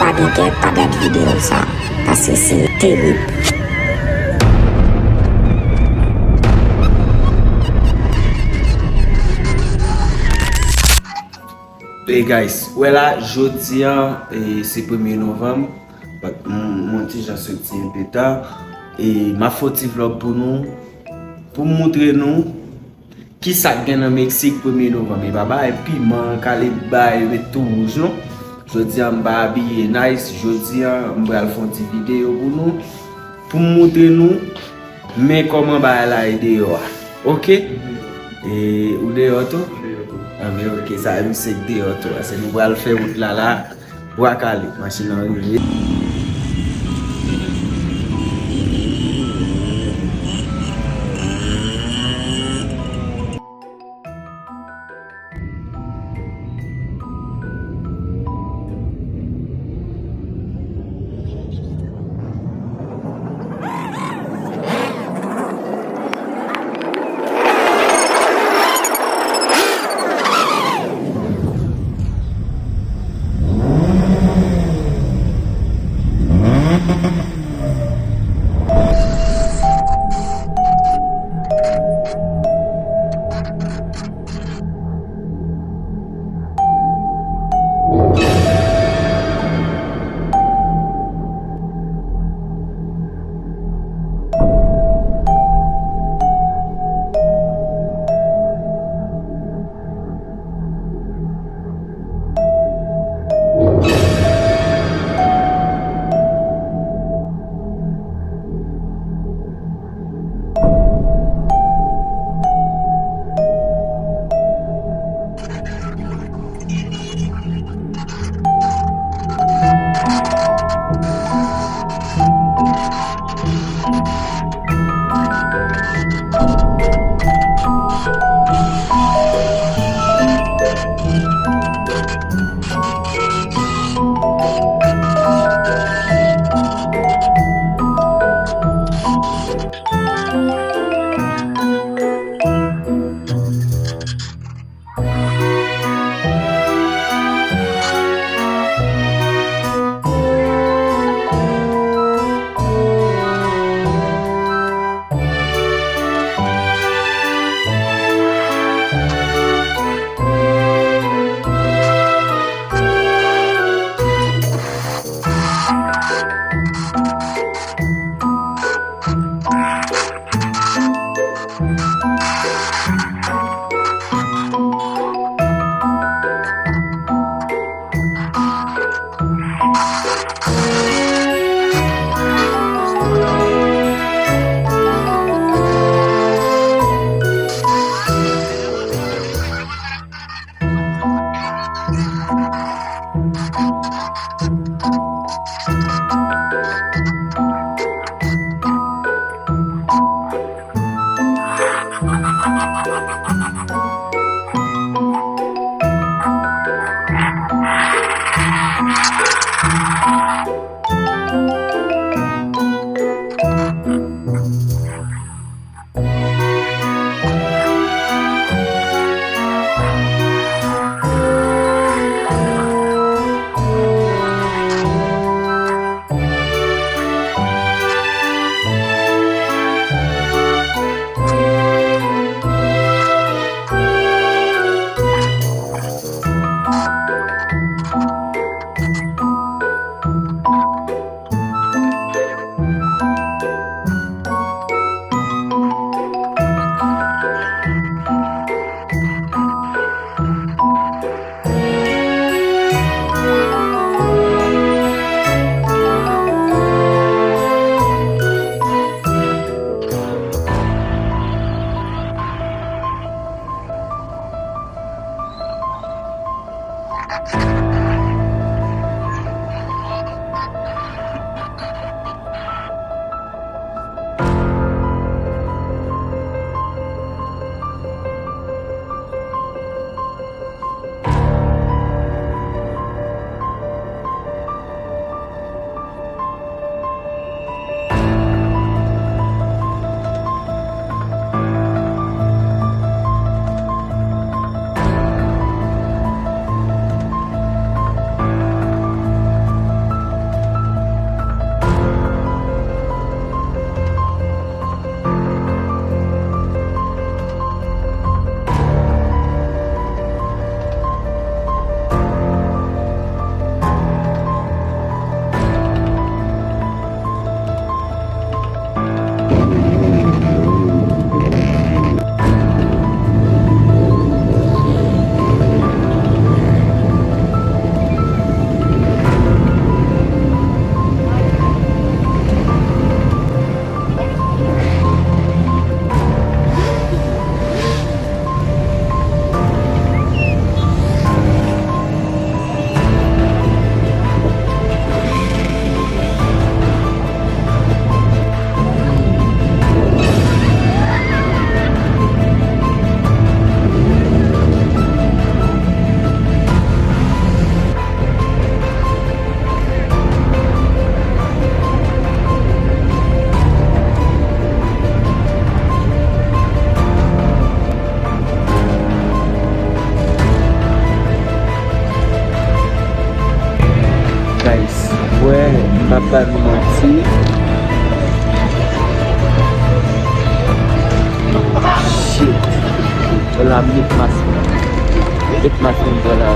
pas de tête, pas de vidéo ça. Parce que c'est terrible. Hey guys, voilà, jeudi c'est 1er novembre. Mon petit j'ai sorti un peu tard. Et ma photo vlog pour montrer nous qui ça gagne en Mexique 1er novembre. Et baba et piment, calibre et tout non. Jeudi on va habiller nice, jeudi on va faire une petite vidéo pour montrer nous mais comment ba la idée OK? Et ou dehors tout? Ah mais ok, ça a c'est dehors tout. C'est nous allons faire route là pour caler machine arrivée. ouais, papa nous menti. Shit. Voilà, mit masken voilà.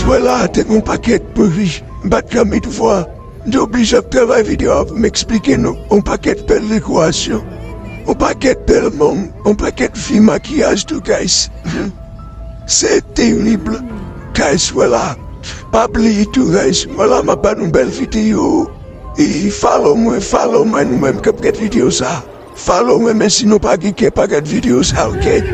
Voilà, t'es mon paquet pour lui. Battre comme une fois. J'oblige à travailler vidéo pour m'expliquer un paquet de belles décorations. Un paquet de belles monde. Un paquet de filles maquillage tout, guys. C'est terrible. Guys, voilà. Pas oublier tout, guys. Voilà, m'a pas une belle vidéo. Et follow moi, nous-mêmes, que cette vidéo ça. Follow moi, mais sinon pas geeké, pas cette vidéo ça, ok?